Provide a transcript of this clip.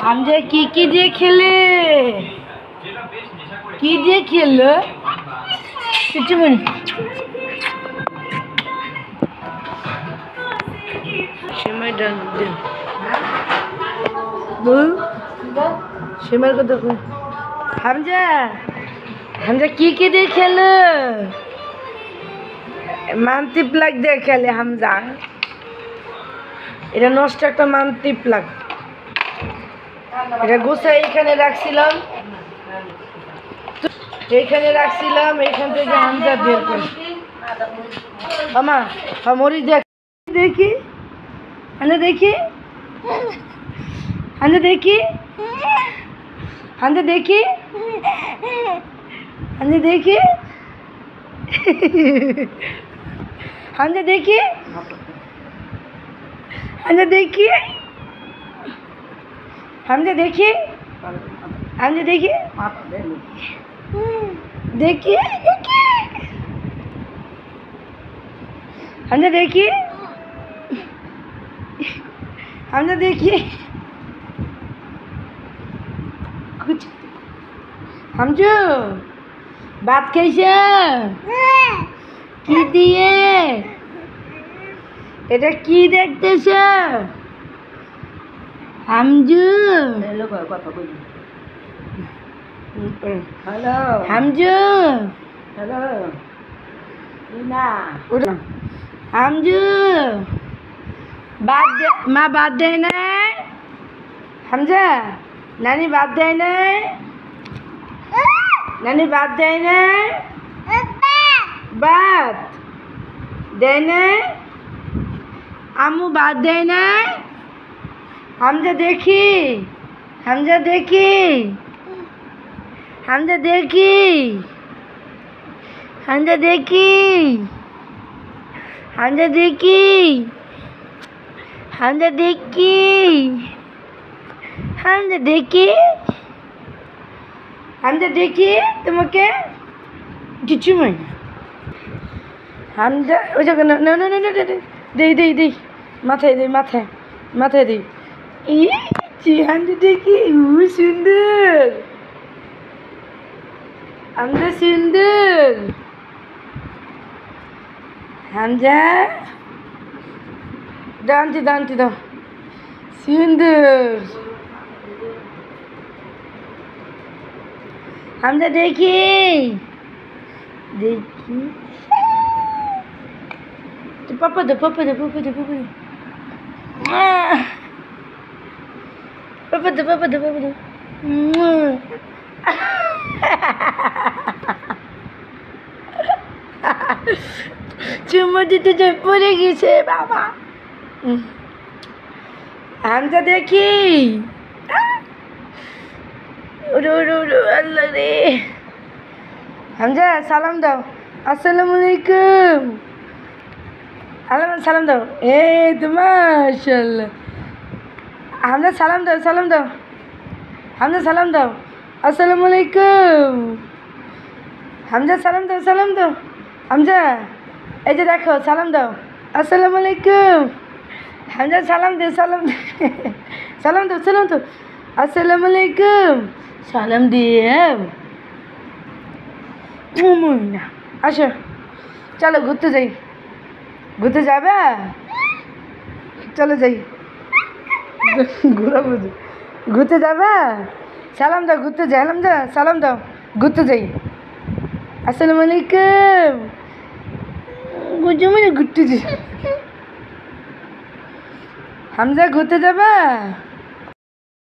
হামজা কি দিয়ে খেলে? কি দিয়ে খেললো? চুচুমনি সেমাই ডাল দিন সেমাইয়ের কথা কই। হামজা হামজা কি দিয়ে খেলো? মান্তি প্লাগ দিয়ে খেলে হামজা। এটা নষ্ট একটা মান্তি প্লাগ। এটা গোছায় এইখানে রাখছিলাম, এইখানে রাখছিলাম, এইখান থেকে হামজা বের করে। আমা মরিচ দেখ, দেখি হামজা, দেখি হামজা, দেখি হামজা, দেখি হামজা, দেখি হামজা, দেখি হামজা, দেখি হামজা, দেখি হামজা, দেখি দেখি হামজা, দেখি হামজা, দেখি হামজু ভাত খাইছে? কি দিয়ে? এটা কি দেখতেছ হামজু? হ্যালো হামজু, হ্যালো হামজু, মা বাদ দেয় নাই? হামজা নানি বাদ দেয় নাই? নানি বাদ দেয় নাই? বাদ দেয় নাই? আম্মু বাদ দেয় নাই? হামজা দেখি, হামজা দেখি হামজা, দেখি হামজা, দেখি হামজা, দেখি হামজা, দেখি হামজা, দেখি হামজা, দেখি তোমাকে কিছু মনে হামজা ওই জায়গা না না না না দেই দেই দেই মাথায় দেই, মাথায় মাথায় দেই। হামজা দেখি সুন্দর, হামজা সুন্দর, হামজা দান্তি দান্তি দাও সুন্দর। হামজা দেখি দেখি পাপা দো, পাপা দো, পাপা দো, পাপা দো, পাপা দো, পাপা দো, পাপা দো। চুমো দিতে যে পড়ে গেছে বাবা। হামজা দেখি আল্লাহ রে। হামজা সালাম দাও, আসসালামু আলাইকুম। সালাম দাও, এই তো মাশাআল্লাহ। হামজা সালাম দাও, সালাম দাও হামজা, সালাম দাও, আসসালামু আলাইকুম। হামজা সালাম দাও, সালাম দাও হামজা, এই যে দেখো সালাম দাও, আসসালামু আলাইকুম। হামজা সালাম দে, সালাম দে, সালাম দাও, সালাম দাও, আসসালামু আলাইকুম। সালাম দিয়ে না আসো, চলো ঘুরতে যাই। ঘুরতে যাবে? চলো যাই, ঘুরাবো। ঘুরতে যাবে? সালাম দাও, ঘুরতে যাই। হামজা সালাম দাও, ঘুরতে যাই। আসসালামু আলাইকুম। ঘুরতে যাই। হামজা ঘুরতে যাবে?